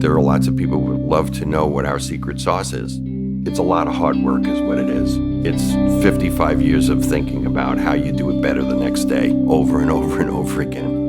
there are lots of people who would love to know what our secret sauce is. It's a lot of hard work is what it is. It's 55 years of thinking about how you do it better the next day, over and over and over again.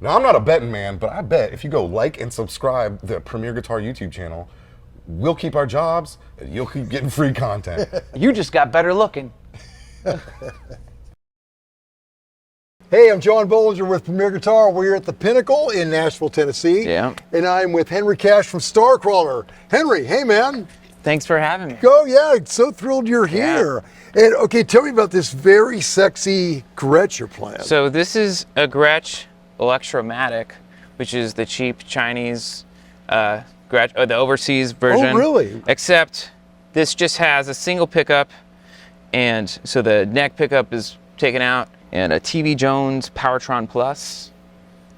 Now, I'm not a betting man, but I bet if you go like and subscribe the Premier Guitar YouTube channel, we'll keep our jobs and you'll keep getting free content. You just got better looking. Hey, I'm John Bohlinger with Premier Guitar. We're at the Pinnacle in Nashville, Tennessee. Yeah. And I'm with Henri Cash from Starcrawler. Henri, hey man. Thanks for having me. Oh yeah, so thrilled you're here. And okay, tell me about this very sexy Gretsch you're playing. So this is a Gretsch Electromatic, which is the cheap Chinese Gretsch, or the overseas version. Oh, really? Except this just has a single pickup, and so the neck pickup is taken out, and a TV Jones Powertron Plus.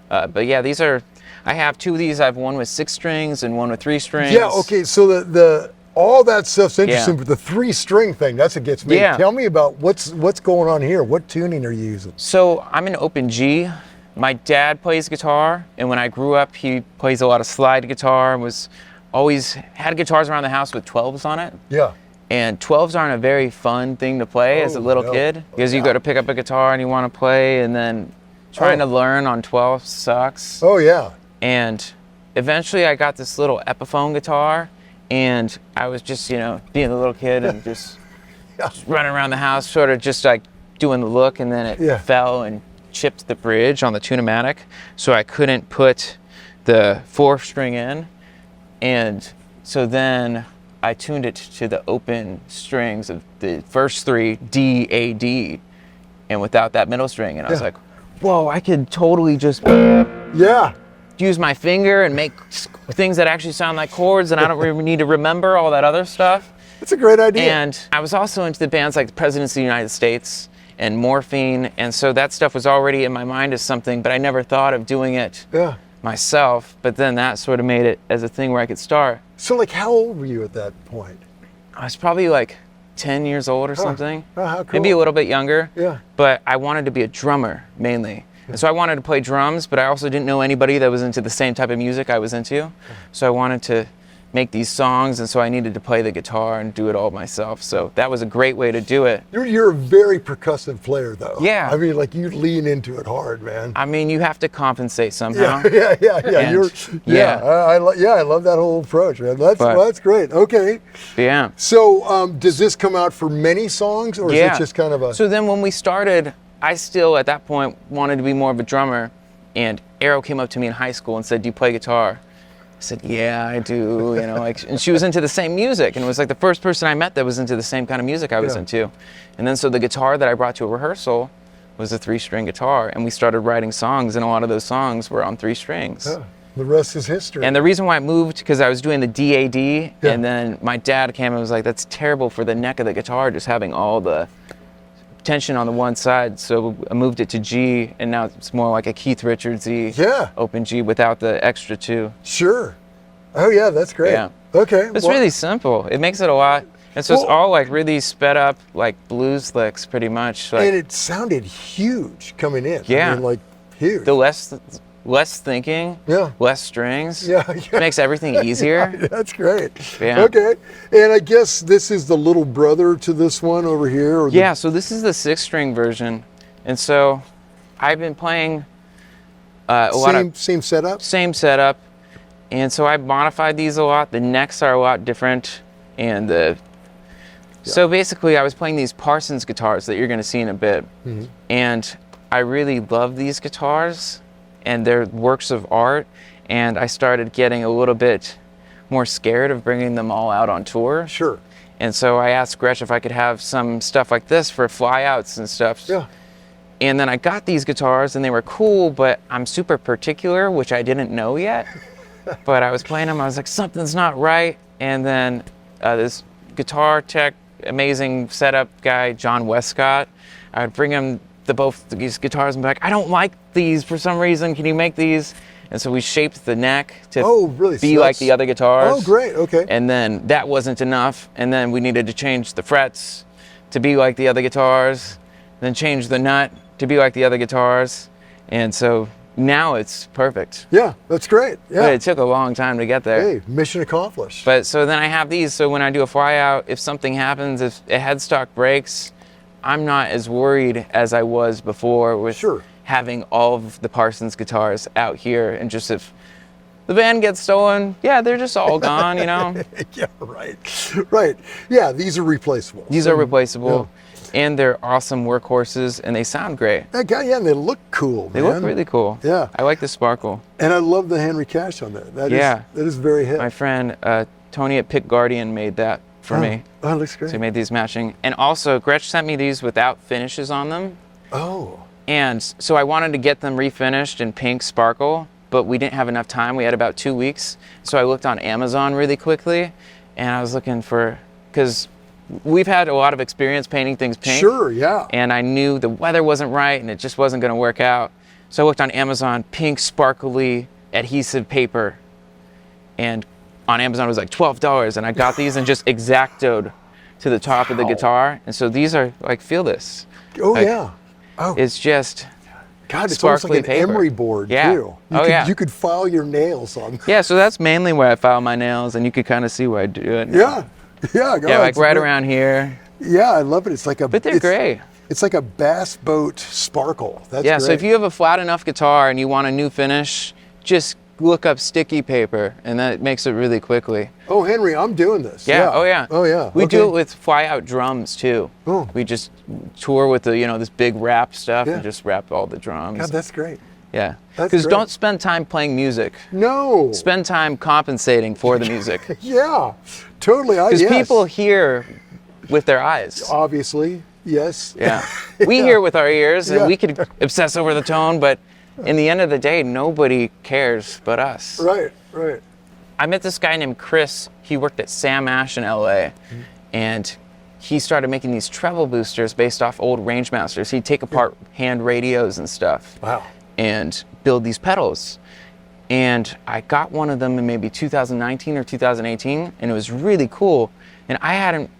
But yeah, these are, I have two of these. I have one with 6 strings and one with 3 strings. Yeah, okay, so the all that stuff's interesting, but the 3-string thing, that's what gets me. Yeah. Tell me about what's going on here. What tuning are you using? So I'm in open G. My dad plays guitar, and when I grew up, he plays a lot of slide guitar, was always had guitars around the house with 12s on it. Yeah. And 12s aren't a very fun thing to play as a little kid, because you go to pick up a guitar and you want to play, and then trying to learn on 12 sucks. Oh yeah. And eventually I got this little Epiphone guitar, and I was just, you know, being a little kid and just running around the house, sort of just like doing the look, and then it fell and chipped the bridge on the Tunematic, so I couldn't put the 4th string in, and so then I tuned it to the open strings of the first 3, D, A, D, and without that middle string, and I was like, whoa, I could totally just use my finger and make things that actually sound like chords, and I don't really need to remember all that other stuff. That's a great idea. And I was also into the bands like the Presidents of the United States and Morphine, and so that stuff was already in my mind as something, but I never thought of doing it myself. But then that sort of made it as a thing where I could start. So like, how old were you at that point? I was probably like 10 years old or something. Oh, how cool. Maybe a little bit younger. Yeah. But I wanted to be a drummer mainly. And so I wanted to play drums, but I also didn't know anybody that was into the same type of music I was into. So I wanted to make these songs, and so I needed to play the guitar and do it all myself. So that was a great way to do it. You're a very percussive player, though. Yeah. I mean, like, you lean into it hard, man. I mean, you have to compensate somehow. Yeah. And I love that whole approach, man. That's great. Okay. Yeah. So, does this come out for many songs, or is it just kind of a? So then when we started, I still at that point wanted to be more of a drummer, and Arrow came up to me in high school and said, "Do you play guitar?" I said, yeah, I do, you know, like, and she was into the same music, and it was like the first person I met that was into the same kind of music I was into. And then so the guitar that I brought to a rehearsal was a 3-string guitar, and we started writing songs, and a lot of those songs were on 3 strings. Yeah, the rest is history. And the reason why I moved, because I was doing the DAD, and then my dad came and was like, that's terrible for the neck of the guitar, just having all the tension on the one side, so I moved it to G, and now it's more like a Keith Richards-y open G without the extra 2. Sure. Oh yeah, that's great. Yeah. Okay. It's really simple. It makes it a lot, and so it's all like really sped up, like blues licks, pretty much. Like, and it sounded huge coming in. Yeah. I mean, like huge. The less thinking, less strings. Makes everything easier. That's great. Yeah. Okay. And I guess this is the little brother to this one over here. Or so this is the 6-string version, and so I've been playing same setup. Same setup, and so I modified these a lot. The necks are a lot different, and so basically I was playing these Parsons guitars that you're going to see in a bit, and I really love these guitars, and they're works of art, and I started getting a little bit more scared of bringing them all out on tour. Sure. And so I asked Gretsch if I could have some stuff like this for flyouts and stuff. Yeah. And then I got these guitars and they were cool, but I'm super particular, which I didn't know yet. But I was playing them, I was like, something's not right. And then this guitar tech, amazing setup guy, John Westcott, I would bring him both these guitars and be like, I don't like these for some reason, can you make these? And so we shaped the neck to be like the other guitars. Oh, great, okay. And then that wasn't enough. And then we needed to change the frets to be like the other guitars, then change the nut to be like the other guitars. And so now it's perfect. Yeah, that's great. Yeah. But it took a long time to get there. Hey, mission accomplished. But so then I have these, so when I do a fly out, if something happens, if a headstock breaks, I'm not as worried as I was before with having all of the Parsons guitars out here. And just if the van gets stolen, yeah, they're just all gone, you know? Yeah, right. Right. Yeah, these are replaceable. These are replaceable. Yeah. And they're awesome workhorses, and they sound great. Yeah, and they look cool, man. They look really cool. Yeah. I like the sparkle. And I love the Henri Cash on that. That is very hip. My friend Tony at Pick Guardian made that for me. Oh, it looks great. So he made these matching. And also, Gretsch sent me these without finishes on them. Oh. And so I wanted to get them refinished in pink sparkle, but we didn't have enough time. We had about 2 weeks. So I looked on Amazon really quickly, and I was looking for, because we've had a lot of experience painting things pink. Sure, yeah. And I knew the weather wasn't right and it just wasn't going to work out. So I looked on Amazon, pink sparkly adhesive paper. And on Amazon it was like $12. And I got these and just X-Actoed to the top of the guitar. And so these are like, feel this. Oh, like, yeah. Oh. It's just God, it's almost like an paper. emery board, too. You could file your nails on. Yeah, so that's mainly where I file my nails, and you could kind of see where I do it. Yeah. Yeah, like right around here. Yeah, I love it. It's like but they're great. It's like a bass boat sparkle. That's great. So if you have a flat enough guitar and you want a new finish, just look up sticky paper, and that makes it really quickly. Oh, Henry, I'm doing this. Yeah. Oh, yeah. We do it with fly-out drums too. Oh. We just tour with the this big wrap stuff and just wrap all the drums. God, that's great. Yeah. Because don't spend time playing music. No. Spend time compensating for the music. Yeah, totally. Because people hear with their eyes. Obviously, yes. Yeah. We hear with our ears, and we could obsess over the tone, but in the end of the day, nobody cares but us. Right, right. I met this guy named Chris. He worked at Sam Ash in LA, and he started making these treble boosters based off old Rangemasters. He'd take apart hand radios and stuff. Wow. And build these pedals. And I got one of them in maybe 2019 or 2018, and it was really cool. And I hadn't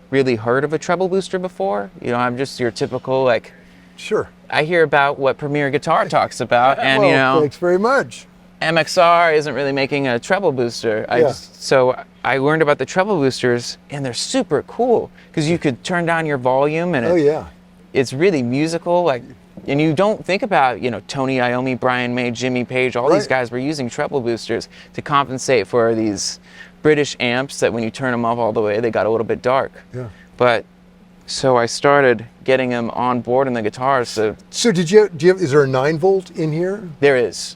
really heard of a treble booster before. I'm just your typical, like, sure. I hear about what Premier Guitar talks about, and thanks very much. MXR isn't really making a treble booster. So I learned about the treble boosters, and they're super cool because you could turn down your volume, and it's really musical, like. And you don't think about, Tony Iommi, Brian May, Jimmy Page, all these guys were using treble boosters to compensate for these British amps that when you turn them off all the way, they got a little bit dark. Yeah. But so I started getting them on board in the guitars. So do you have, is there a 9-volt in here? There is.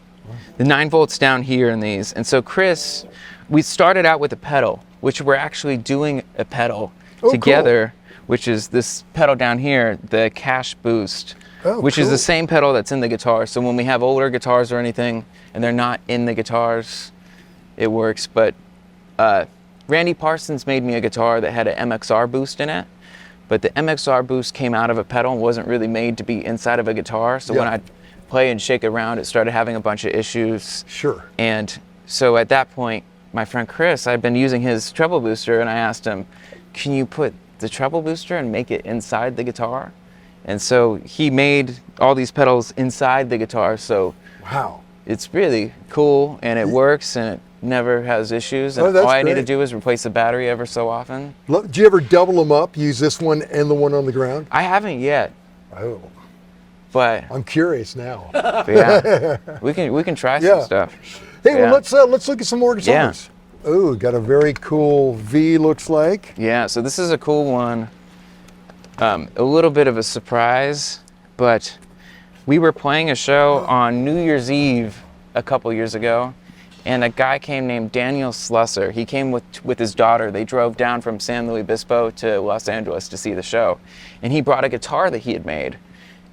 The 9-volt's down here in these. And so Chris, we started out with a pedal, which we're actually doing a pedal together, which is this pedal down here, the Cash Boost. Which is the same pedal that's in the guitar. So when we have older guitars or anything and they're not in the guitars, it works. But Randy Parsons made me a guitar that had an MXR boost in it. But the MXR boost came out of a pedal and wasn't really made to be inside of a guitar. So when I'd play and shake it around, it started having a bunch of issues. Sure. And so at that point, my friend Chris, I'd been using his treble booster, and I asked him, can you put the treble booster and make it inside the guitar? And so he made all these pedals inside the guitar, so it's really cool, and it works, and it never has issues, and all I need to do is replace the battery ever so often. Do you ever double them up, use this one and the one on the ground? I haven't yet. Oh. But I'm curious now. Yeah, we can try some stuff. Hey, well, let's look at some more guitars. Yeah. Oh, got a very cool V, looks like. Yeah, so this is a cool one. A little bit of a surprise, but we were playing a show on New Year's a couple years ago, and a guy came named Daniel Slusser. He came with his daughter. They drove down from San Luis Obispo to Los Angeles to see the show, and he brought a guitar that he had made.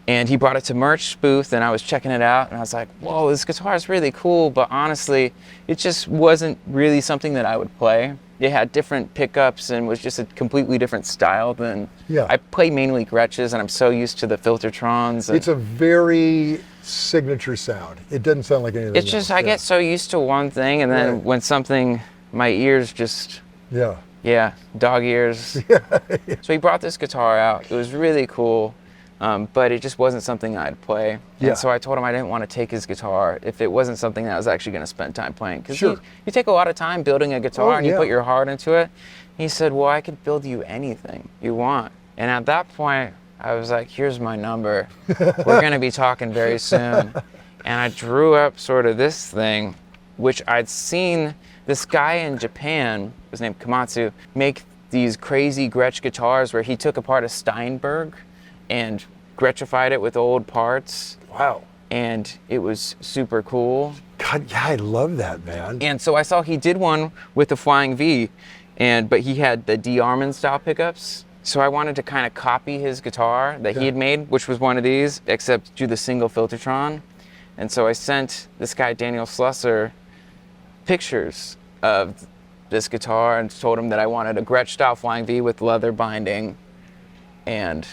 And he brought it to Merch booth, and I was checking it out, and I was like, whoa, this guitar is really cool, but honestly, it just wasn't really something that I would play. It had different pickups and was just a completely different style than... Yeah. I play mainly Gretsches, and I'm so used to the Filtertrons. It's a very signature sound. It doesn't sound like anything It's just, else. I get so used to one thing, and then Right. when something, my ears just... Yeah. Yeah, dog ears. So he brought this guitar out. It was really cool, but it just wasn't something I'd play. Yeah. And so I told him I didn't want to take his guitar if it wasn't something that I was actually going to spend time playing. Because Sure. you take a lot of time building a guitar Oh, and you yeah. put your heart into it. He said, well, I could build you anything you want. And at that point, I was like, here's my number. We're going to be talking very soon. And I drew up sort of this thing, which I'd seen this guy in Japan, his name Komatsu, make these crazy Gretsch guitars where he took apart a Steinberg and Gretchified it with old parts. Wow. And it was super cool. God, yeah, I love that, man. And so I saw he did one with the Flying V, but he had the D. Armand style pickups. So I wanted to kind of copy his guitar that he had made, which was one of these, except do the single Filtertron. And so I sent this guy, Daniel Slusser, pictures of this guitar and told him that I wanted a Gretsch style Flying V with leather binding. And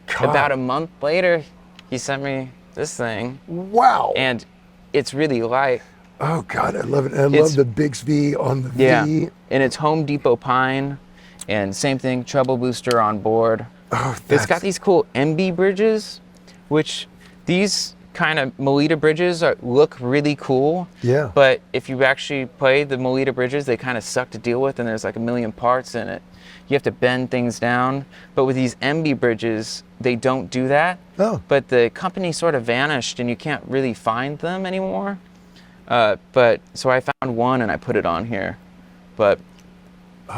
God. about a month later, he sent me this thing. Wow. And it's really light. Oh God, I love it. I love It's- the Bigsby on the Yeah. V. And it's Home Depot pine. And same thing, treble booster on board. Oh, It's got these cool MB bridges, which these kind of Melita bridges look really cool. Yeah. But if you actually play the Melita bridges, they kind of suck to deal with, and there's like a million parts in it. You have to bend things down. But with these MB bridges, they don't do that. Oh. But the company sort of vanished, and you can't really find them anymore. But so I found one, and I put it on here. But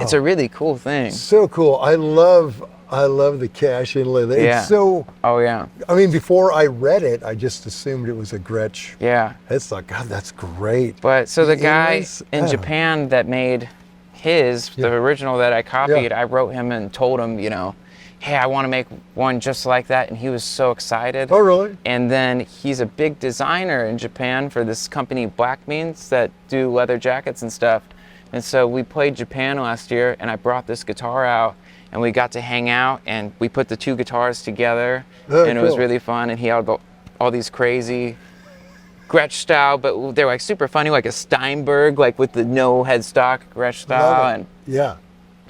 it's a really cool thing. So cool. I love the Cash inlay. Yeah. It's so, Oh yeah, I mean, before I read it, I just assumed it was a Gretsch. yeah. It's like, God, that's great. But so the guy inlays? in Yeah. Japan that made his, the original that I copied, Yeah. I wrote him and told him, you know, hey, I want to make one just like that. And he was so excited. Oh, really? And then he's a big designer in Japan for this company, Black Means, that do leather jackets and stuff. And so we played Japan last year, and I brought this guitar out, and we got to hang out, and we put the two guitars together, Very and it was cool. really fun. And he had all these crazy Gretsch style, but they're like super funny, like a Steinberg, like with the no headstock Gretsch style. Love it. And Yeah,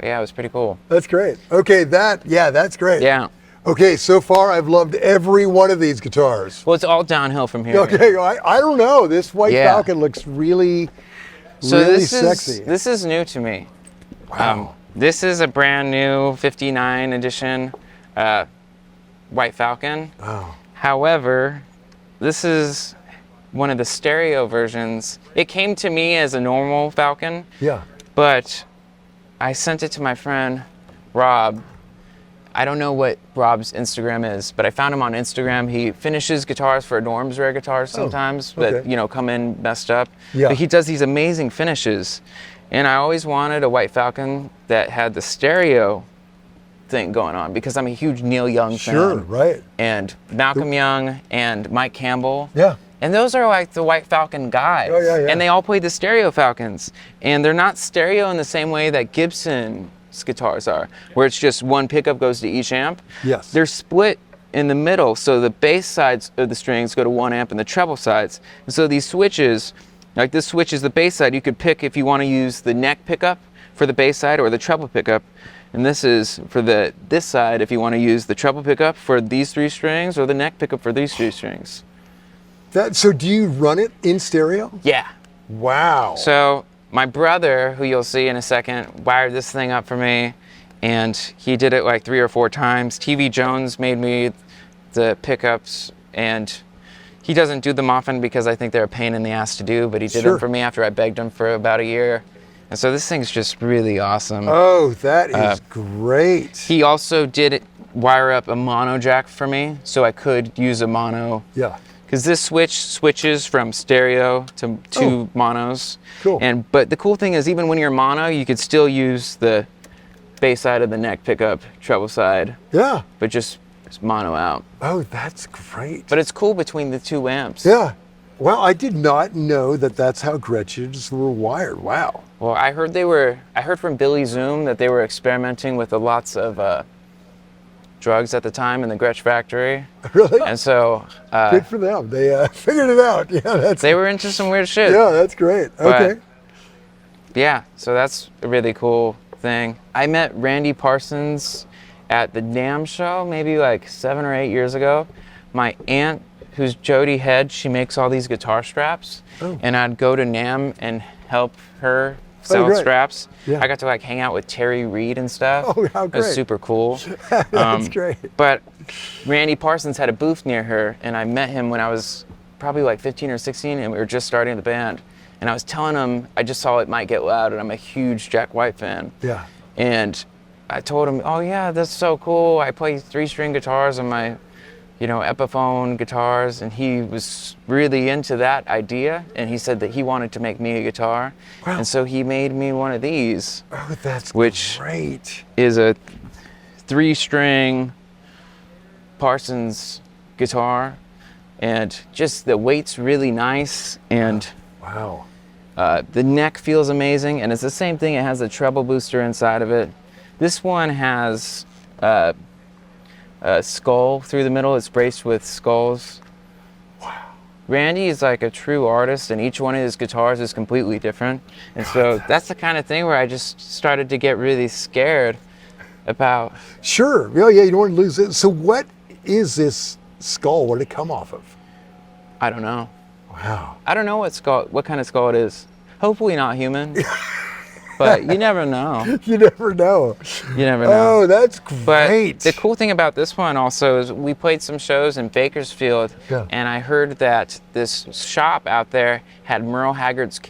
yeah, it was pretty cool. that's great. Okay, that's great. Yeah. Okay, so far I've loved every one of these guitars. Well, it's all downhill from here. Okay, I don't know. This White Yeah. Falcon looks really, So really this sexy. this is new to me. Wow. This is a brand new 59 edition White Falcon. Wow. However, this is one of the stereo versions. It came to me as a normal Falcon, Yeah. but I sent it to my friend Rob. I don't know what Rob's Instagram is, but I found him on Instagram. He finishes guitars for Norm's Rare Guitars sometimes that, okay. you know, come in messed up. Yeah. But he does these amazing finishes. And I always wanted a White Falcon that had the stereo thing going on because I'm a huge Neil Young Sure, fan. right. And Malcolm Young and Mike Campbell. Yeah. And those are like the White Falcon guys. Oh, yeah, yeah. And they all play the stereo Falcons. And they're not stereo in the same way that Gibson's guitars are, where it's just one pickup goes to each amp. Yes. They're split in the middle, so the bass sides of the strings go to one amp and the treble sides. And so these switches, like this switch is the bass side. You could pick if you want to use the neck pickup for the bass side or the treble pickup. And this is for this side if you want to use the treble pickup for these three strings or the neck pickup for these three strings. So do you run it in stereo? Yeah. Wow. So my brother, who you'll see in a second, wired this thing up for me, and he did it like 3 or 4 times. TV Jones made me the pickups, and he doesn't do them often because I think they're a pain in the ass to do, but he did Sure. them for me after I begged him for about a year. And so this thing's just really awesome. Oh, that is great. He also did wire up a mono jack for me, so I could use a mono. Yeah. Because this switches from stereo to two monos. Cool. But the cool thing is, even when you're mono, you could still use the bass side of the neck pickup, treble side, Yeah. but just It's mono out. Oh, that's great. But it's cool between the two amps. Yeah. Well, I did not know that that's how Gretches were wired. Wow. Well, I heard from Billy Zoom that they were experimenting with lots of drugs at the time in the Gretsch factory. Really? And so Good for them. They figured it out. Yeah, they were into some weird shit. Yeah, that's great. Okay. Yeah, so that's a really cool thing. I met Randy Parsons at the NAMM show maybe like 7 or 8 years ago. My aunt, who's Jody Head, she makes all these guitar straps. Oh. And I'd go to NAMM and help her sell great. straps. Yeah. I got to like hang out with Terry Reid and stuff. Oh, how It was great. super cool. That's great. But Randy Parsons had a booth near her, and I met him when I was probably like 15 or 16, and we were just starting the band. And I was telling him, I just saw It Might Get Loud, and I'm a huge Jack White fan. Yeah. And I told him, oh yeah, that's so cool. I play 3-string guitars on my, Epiphone guitars. And he was really into that idea. And he said that he wanted to make me a guitar. Wow. And so he made me one of these, Oh, that's Which- great. is a 3-string Parsons guitar. And just the weight's really nice. And Wow. the neck feels amazing, and it's the same thing. It has a treble booster inside of it. This one has a skull through the middle. It's braced with skulls. Wow. Randy is like a true artist, and each one of his guitars is completely different. And so that's the kind of thing where I just started to get really scared about. Sure. Yeah, you don't want to lose it. So what is this skull? What did it come off of? I don't know. Wow. I don't know what kind of skull it is. Hopefully not human. But you never know. You never know. You never know. Oh, that's But great. the cool thing about this one also is we played some shows in Bakersfield, Yeah. and I heard that this shop out there had Merle Haggard's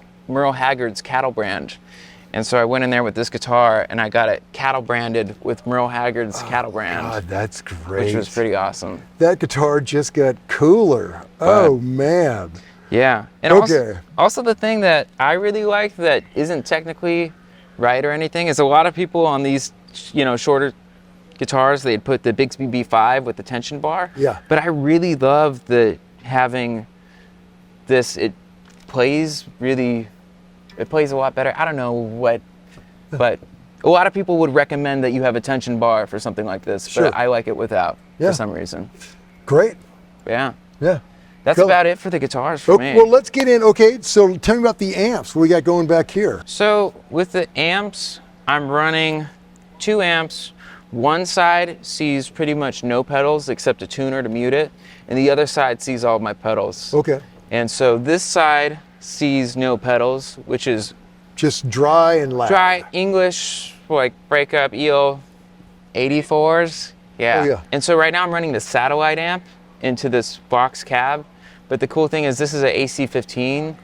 cattle brand. And so I went in there with this guitar, and I got it cattle branded with Merle Haggard's cattle brand, God, that's great. which was pretty awesome. That guitar just got cooler. Oh, man. Yeah. And Okay. also the thing that I really like that isn't technically right or anything is a lot of people on these, shorter guitars, they'd put the Bigsby B5 with the tension bar. Yeah. But I really love having this. It plays a lot better. I don't know what, but a lot of people would recommend that you have a tension bar for something like this, Sure. but I like it without Yeah. for some reason. Great. Yeah. Yeah. That's Cool. about it for the guitars for Okay, me. well, let's get in. Okay, so tell me about the amps. What we got going back here? So with the amps, I'm running 2 amps. One side sees pretty much no pedals except a tuner to mute it, and the other side sees all of my pedals. Okay. And so this side sees no pedals, which is Just dry and loud. dry English, like breakup EL 84s. Yeah. Oh, yeah. And so right now I'm running the satellite amp into this box cab. But the cool thing is this is an AC-15.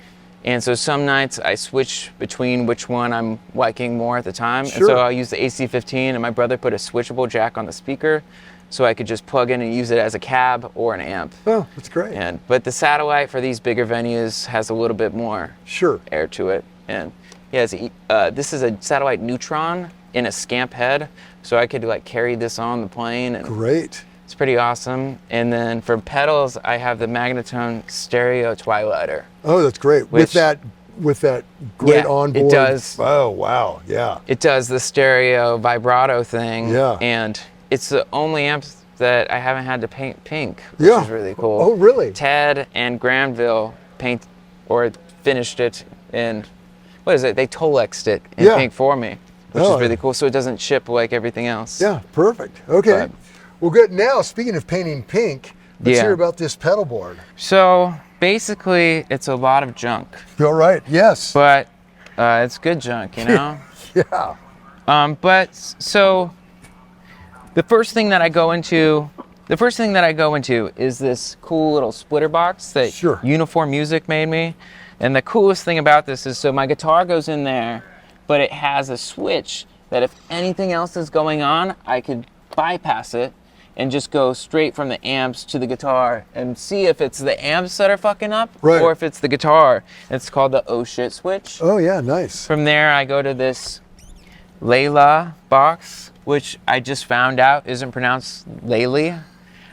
And so some nights I switch between which one I'm liking more at the time. Sure. And so I'll use the AC-15, and my brother put a switchable jack on the speaker so I could just plug in and use it as a cab or an amp. Oh, that's great. But the satellite for these bigger venues has a little bit more Sure. air to it. And yeah, this is a satellite Neutron in a Scamp head, so I could like carry this on the plane, and Great. it's pretty awesome. And then for pedals, I have the Magnetone Stereo Twilighter. Oh, that's great. Which- with that great Yeah, onboard. it does. Oh, wow. Yeah. It does the stereo vibrato thing. Yeah. And it's the only amp that I haven't had to paint pink, which Yeah. is really cool. Oh, really? Ted and Granville finished it in, what is it? They Tolexed it in Yeah. pink for me, which Oh, is really cool. So it doesn't chip like everything else. Yeah, perfect. Okay. But- Well, good. Now, speaking of painting pink, let's Yeah. hear about this pedal board. So basically, it's a lot of junk, All right. Yes. but it's good junk, you know? Yeah. But so the first thing that I go into is this cool little splitter box that Sure. Uniform Music made me. And the coolest thing about this is, so my guitar goes in there, but it has a switch that if anything else is going on, I could bypass it and just go straight from the amps to the guitar and see if it's the amps that are fucking up Right. or if it's the guitar. It's called the oh shit switch. Oh, yeah. Nice. From there, I go to this Layla box, which I just found out isn't pronounced Layli.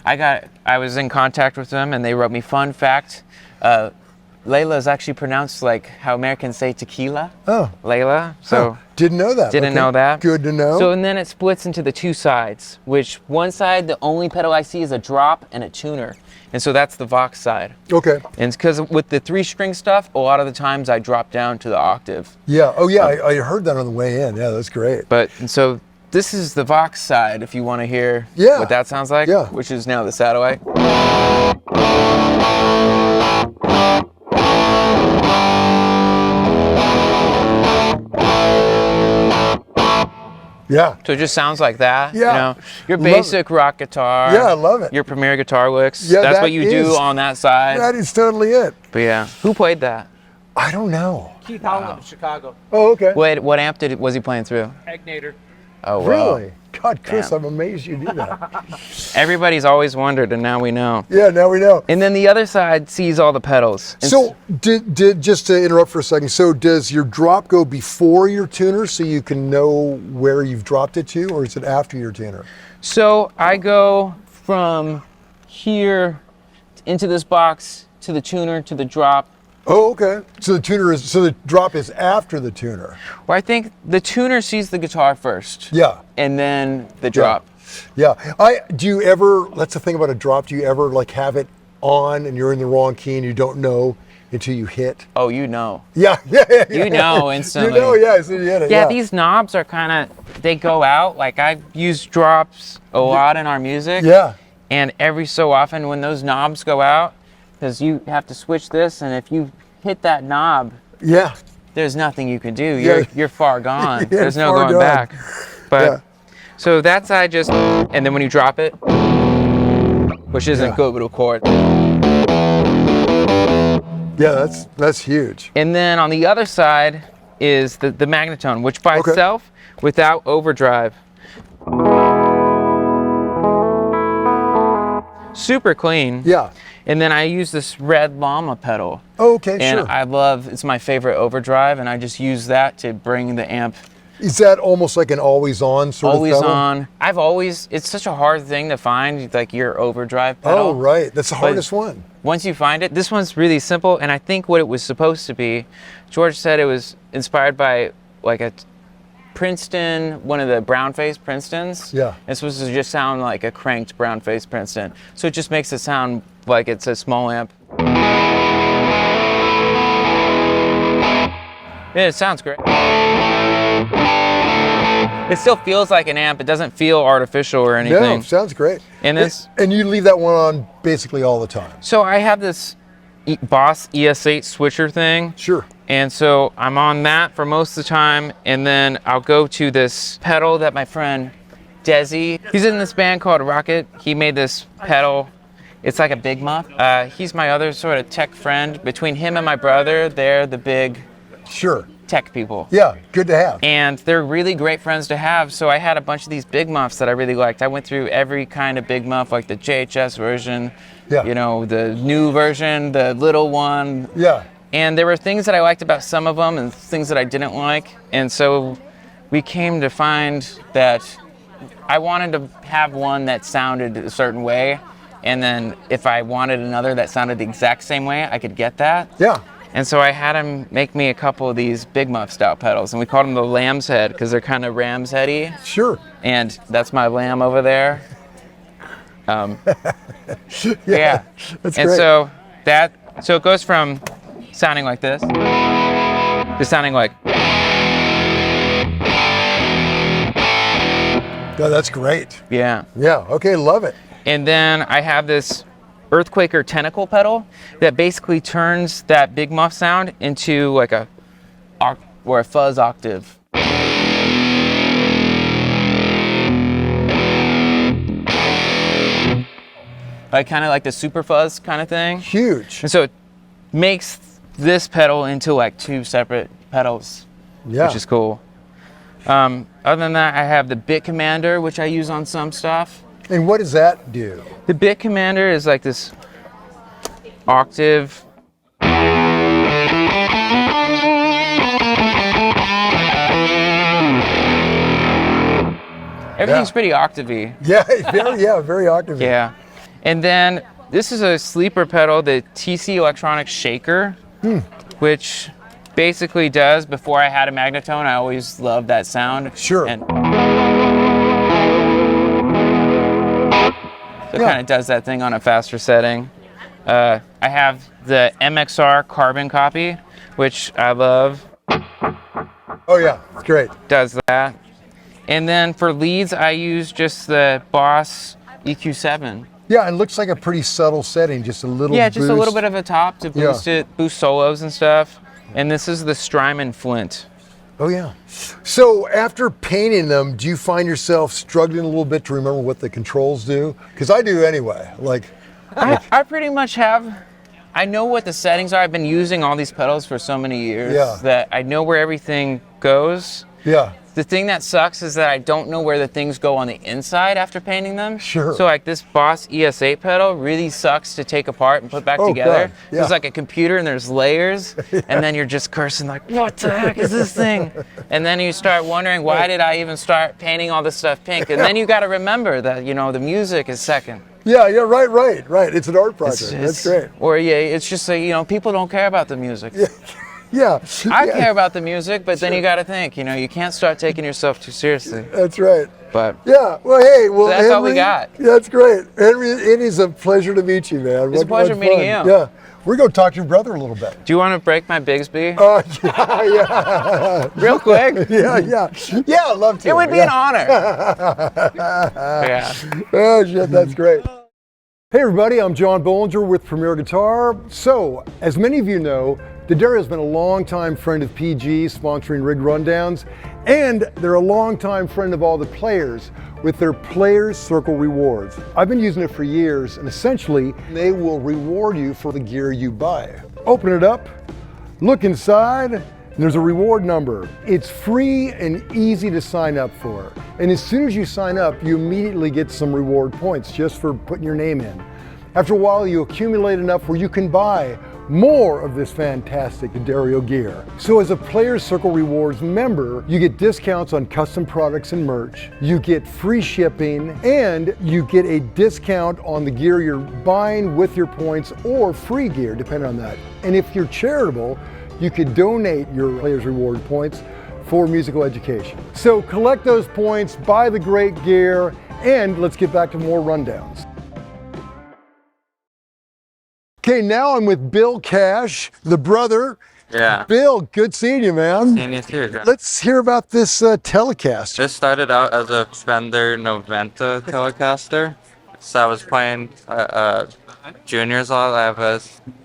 I was in contact with them, and they wrote me, fun fact, Layla is actually pronounced like how Americans say tequila. Oh. Layla. So didn't know that. Didn't know that. Good to know. So, and then it splits into the two sides, which one side, the only pedal I see is a drop and a tuner. And so that's the Vox side. Okay. And it's because with the 3-string stuff, a lot of the times I drop down to the octave. Yeah. Oh, yeah. I heard that on the way in. Yeah, that's great. And so this is the Vox side, if you want to hear what that sounds like, which is now the satellite. Yeah. So it just sounds like that. Yeah. You know, your basic rock guitar. Yeah, I love it. Your Premier guitar licks. Yeah, that's what you do on that side. That is totally it. But yeah, who played that? I don't know. Keith Holland of Chicago. Oh, okay. What amp was he playing through? Agnator. Oh, wow. Really? God, Chris, Damn. I'm amazed you do that. Everybody's always wondered, and now we know. Yeah, now we know. And then the other side sees all the pedals. And So, did just to interrupt for a second, so does your drop go before your tuner so you can know where you've dropped it to, or is it after your tuner? So I go from here into this box to the tuner to the drop. Oh, okay. So the drop is after the tuner. Well, I think the tuner sees the guitar first. Yeah. And then the drop. Yeah. Do you ever, that's the thing about a drop, do you ever like have it on and you're in the wrong key and you don't know until you hit? Oh, you know. Yeah. You know instantly. You know, yeah. So you hit it, yeah, these knobs are kind of, they go out. Like I use drops a lot in our music. Yeah. And every so often when those knobs go out, because you have to switch this, and if you hit that knob, yeah, there's nothing you can do. Yeah. You're far gone. There's no far going gone. back. But Yeah. so that side just, and then when you drop it, which isn't good with a chord. Yeah, that's huge. And then on the other side is the magnetone, which by itself, without overdrive, super clean. Yeah. And then I use this red llama pedal. Oh, okay, and sure. it's my favorite overdrive, and I just use that to bring the amp. Is that almost like an always on sort Always of pedal? on. It's such a hard thing to find, like your overdrive pedal. Oh, right. That's the hardest one. Once you find it, this one's really simple, and I think what it was supposed to be, George said it was inspired by like a Princeton, one of the brown-faced Princetons. Yeah. It's supposed to just sound like a cranked brown-faced Princeton. So it just makes it sound like it's a small amp. Yeah, it sounds great. It still feels like an amp. It doesn't feel artificial or anything. No, sounds great. And and you leave that one on basically all the time. So I have this Boss ES8 switcher thing. Sure. And so I'm on that for most of the time, and then I'll go to this pedal that my friend Desi, he's in this band called Rocket. He made this pedal. It's like a big muff. He's my other sort of tech friend. Between him and my brother, they're the big tech people. Yeah, good to have. And they're really great friends to have. So I had a bunch of these big muffs that I really liked. I went through every kind of big muff, like the JHS version, you know, the new version, the little one. Yeah. And there were things that I liked about some of them and things that I didn't like. And so we came to find that I wanted to have one that sounded a certain way. And then if I wanted another that sounded the exact same way, I could get that. Yeah. And so I had him make me a couple of these Big Muff style pedals, and we called them the Lamb's Head because they're kind of ram's heady. Sure. And that's my lamb over there. Yeah. That's and great. so it goes from sounding like this to sounding like. Yeah, that's great. Yeah. Yeah. Okay, love it. And then I have this Earthquaker Tentacle pedal that basically turns that big muff sound into like a fuzz octave. Like kind of like the super fuzz kind of thing. Huge. And so it makes this pedal into like two separate pedals, which is cool. Other than that, I have the Bit Commander, which I use on some stuff. And what does that do? The Bit Commander is like this octave. Everything's pretty octavey. Yeah, very octavey. Yeah. And then this is a sleeper pedal, the TC Electronic Shaker, which basically does, before I had a Magnetone, I always loved that sound. Sure. And so it kind of does that thing on a faster setting. I have the MXR carbon copy, which I love. Oh yeah, it's great. Does that. And then for leads, I use just the Boss EQ7. Yeah, it looks like a pretty subtle setting, just a little Yeah, just a little boost. bit of a top to boost it, boost solos and stuff. And this is the Strymon Flint. Oh yeah. So after painting them, do you find yourself struggling a little bit to remember what the controls do? Because I do anyway. I pretty much have. I know what the settings are. I've been using all these pedals for so many years that I know where everything goes. Yeah. The thing that sucks is that I don't know where the things go on the inside after painting them. Sure. So like this Boss ES8 pedal really sucks to take apart and put back together. God. Yeah. It's like a computer and there's layers, and then you're just cursing like, what the heck is this thing? And then you start wondering, why did I even start painting all this stuff pink? And then you got to remember that, you know, the music is second. Yeah, right. It's an art project. That's great. Or it's just like, you know, people don't care about the music. Yeah. I care about the music, but then you got to think, you know, you can't start taking yourself too seriously. That's right. But yeah, well, hey, so that's Henri, all we got. Yeah, that's great. Henri, it is a pleasure to meet you, man. It's a pleasure meeting you. Yeah, we're going to talk to your brother a little bit. Do you want to break my Bigsby? Yeah. Real quick? Yeah, I'd love to. It would be an honor. Yeah. Oh, shit, that's great. Hey, everybody, I'm John Bohlinger with Premier Guitar. So, as many of you know, D'Addario has been a longtime friend of PG, sponsoring Rig Rundowns, and they're a longtime friend of all the players with their Players Circle rewards. I've been using it for years, and essentially, they will reward you for the gear you buy. Open it up, look inside, and there's a reward number. It's free and easy to sign up for. And as soon as you sign up, you immediately get some reward points just for putting your name in. After a while, you accumulate enough where you can buy more of this fantastic D'Addario gear. So as a Players Circle Rewards member, you get discounts on custom products and merch, you get free shipping, and you get a discount on the gear you're buying with your points, or free gear, depending on that. And if you're charitable, you could donate your Players Reward points for musical education. So collect those points, buy the great gear, and let's get back to more rundowns. Okay, now I'm with Bill Cash, the brother. Yeah. Bill, good seeing you, man. Seeing you too, John. Let's hear about this Telecaster. This started out as a Fender Noventa Telecaster. So I was playing juniors a lot. I have a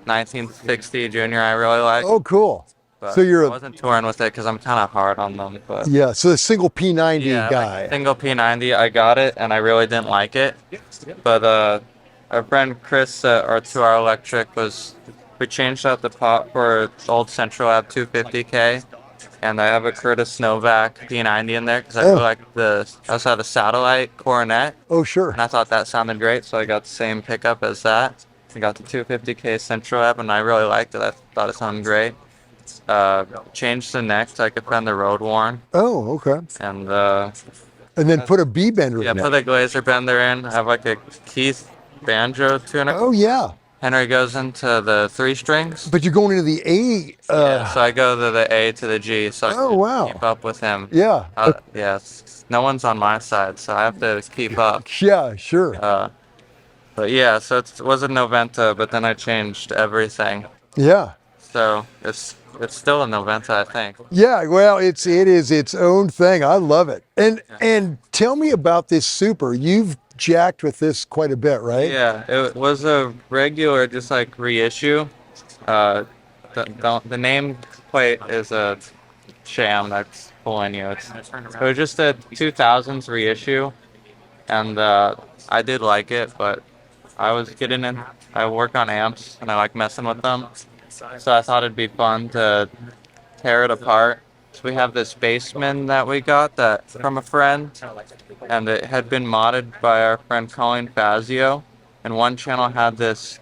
1960 junior I really like. Oh, cool. But So you're I wasn't touring with it because I'm kind of hard on them. But yeah, so the single P90 yeah, guy. like single P90, I got it and I really didn't like it. But our friend Chris at R2R Electric we changed out the pot for old Central Lab 250K, and I have a Curtis Novak P90 in there because I feel like I also have a satellite coronet, Oh, sure. and I thought that sounded great, so I got the same pickup as that. I got the 250K Central Lab, and I really liked it. I thought it sounded great. Changed the neck so I could Fender Road Worn, Oh, okay. and And then put a B bender yeah, in put it. a Glazer bender in. I have like a Keith banjo tuner. Oh, yeah. Henry goes into the 3 strings. But you're going into the A. Yeah, so I go to the A to the G, so I can wow. keep up with him. Yeah. Yeah, no one's on my side, so I have to keep up. Yeah, sure. But yeah, so it was a Noventa, but then I changed everything. Yeah. So it's still a Noventa, I think. Yeah, well, it is its own thing. I love it. And tell me about this Super. You've jacked with this quite a bit, right? Yeah, it was a regular, just like reissue. The name plate is a sham that's pulling you. It was just a 2000s reissue, and I did like it, but I was getting in. I work on amps, and I like messing with them, so I thought it'd be fun to tear it apart. So we have this Bassman that we got from a friend, and it had been modded by our friend Colin Fazio, and one channel had this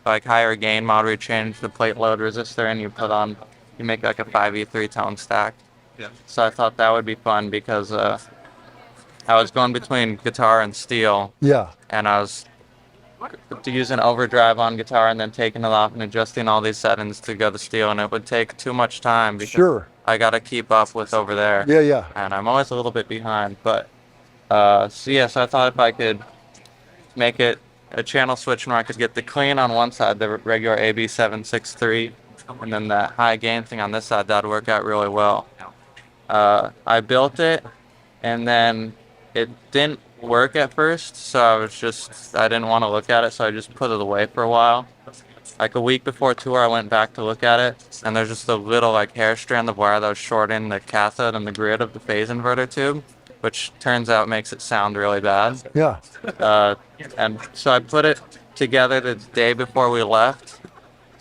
like higher gain mod where you change the plate load resistor and you make like a 5E3 tone stack. Yeah. So I thought that would be fun because I was going between guitar and steel. Yeah. And I was using overdrive on guitar and then taking it off and adjusting all these settings to go to steel, and it would take too much time because Sure. I got to keep up with over there. Yeah, yeah. And I'm always a little bit behind, but so I thought if I could make it a channel switch where I could get the clean on one side, the regular AB763, and then the high gain thing on this side, that would work out really well. I built it, and then it didn't work at first, so I didn't want to look at it, so I just put it away for a while. Like a week before tour, I went back to look at it, and there's just a little like hair strand of wire that was shorting the cathode and the grid of the phase inverter tube, which turns out makes it sound really bad. Yeah. And so I put it together the day before we left.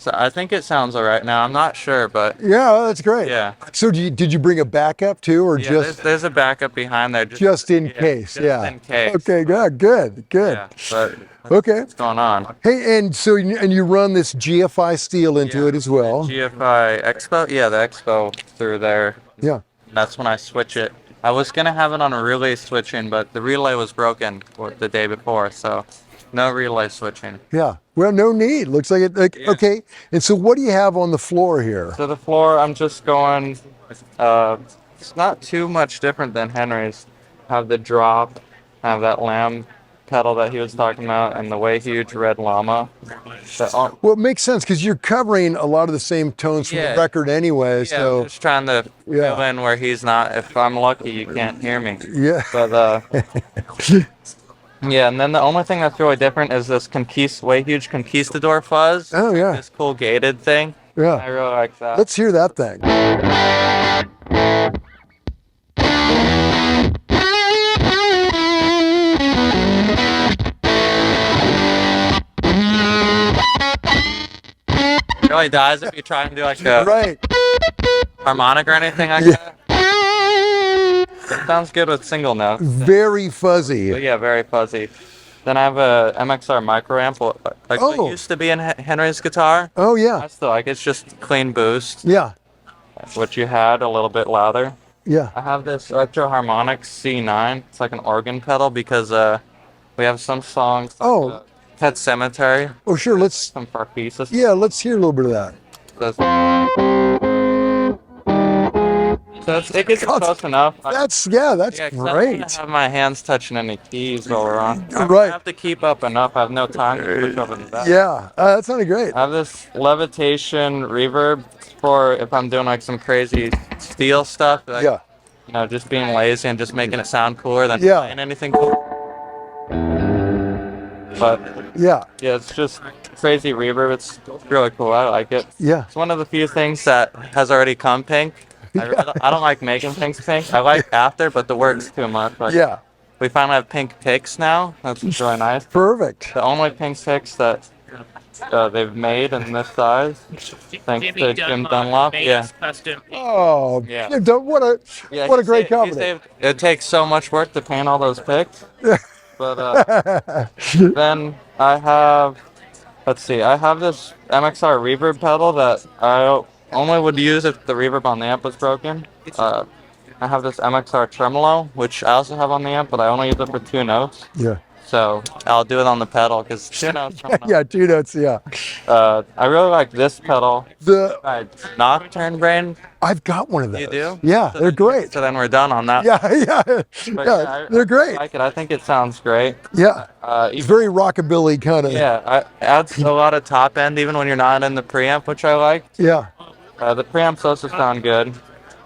So I think it sounds all right now. I'm not sure, but Yeah, that's great. yeah. So did you bring a backup too, or Yeah, just there's a backup behind there. just in case? Just Yeah. in case. Okay, good. Yeah, but Okay. what's going on? Hey, and so you run this GFI steel into it as well. GFI Expo? Yeah, the Expo through there. Yeah. That's when I switch it. I was going to have it on a relay switching, but the relay was broken the day before, so no relay switching. Yeah. Well, no need. Looks like it. Yeah. Okay. And so what do you have on the floor here? So the floor, I'm just going, it's not too much different than Henry's. Have the drop, have that lamb pedal that he was talking about, and the way huge red llama. Well, it makes sense because you're covering a lot of the same tones from Yeah. the record anyway. Yeah, So I'm just trying to Yeah. fill in where he's not. If I'm lucky, you can't hear me. yeah. But yeah, and then the only thing that's really different is this way huge conquistador fuzz. Oh yeah. This cool gated thing. I Yeah. really like that. Let's hear that thing. It really dies if you try and do like a Right. harmonic or anything like Yeah. that. It sounds good with single notes. Very fuzzy. But yeah, very fuzzy. Then I have a MXR microamp, like Oh. what used to be in Henry's guitar. Oh I yeah. still like it's just clean boost, Yeah. which you had a little bit louder. Yeah. I have this Electroharmonic C9. It's like an organ pedal because we have some songs. Like, Oh. Pet Cemetery. Oh sure. Let's. Some Farfisa. Yeah. Let's hear a little bit of that. So it gets close enough. That's Yeah, 'cause great. I don't wanna have my hands touching any keys while we're on. Right. I have to keep up enough. I have no time to push over the back. Yeah. That sounded great. I have this levitation reverb for if I'm doing like some crazy steel stuff. Like, Yeah. You know, just being lazy and just making it sound cooler than Yeah. playing anything cool. But Yeah. yeah, it's just crazy reverb. It's really cool. I like it. Yeah. It's one of the few things that has already come pink. I don't like making things pink. I like after, but the work's too much. Like, Yeah. we finally have pink picks now. That's really nice. Perfect. The only pink picks that they've made in this size, thanks to Jim Dunlop. Yeah. Oh. Yeah. What a Yeah, what a he great saved- he company. saved- It takes so much work to paint all those picks. But then I have, let's see, I have this MXR reverb pedal that I only would use if the reverb on the amp was broken. I have this MXR tremolo, which I also have on the amp, but I only use it for 2 notes. Yeah. So I'll do it on the pedal because 2 notes. Yeah. 2 notes. Yeah. I really like this pedal. The Nocturne Brain. I've got one of those. You do? Yeah. So They're then- great. So then we're done on that. Yeah. Yeah. But Yeah. They're I great. like it. I think it sounds great. Yeah. It's Even- very rockabilly kind of. Yeah, it adds a lot of top end even when you're not in the preamp, which I like. Yeah. The preamps also sound good.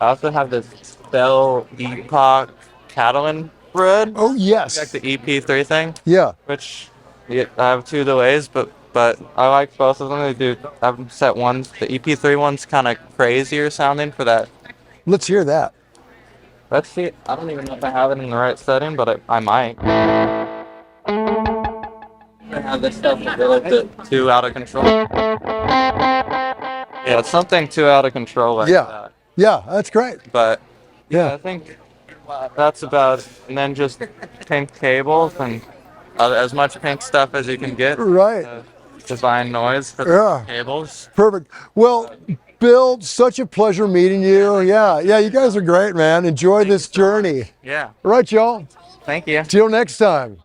I also have this Bell Epoch Catalan Red, Oh yes. like the EP3 thing, Yeah. which I have 2 delays, but I like both of them. They do. I've set ones. The EP3 one's kind of crazier sounding for that. Let's hear that. Let's see. I don't even know if I have it in the right setting, but I might. I have this stuff a little bit too out of control. Yeah, it's something too out of control like Yeah. that. Yeah. That's great. But yeah, Yeah. I think that's about it. And then just pink cables and as much pink stuff as you can get. Right. Divine noise for the Yeah. cables. Perfect. Well, Bill, such a pleasure meeting you. Yeah. Yeah. You guys are great, man. Enjoy this journey. Yeah. All right, y'all. Thank you. Till next time.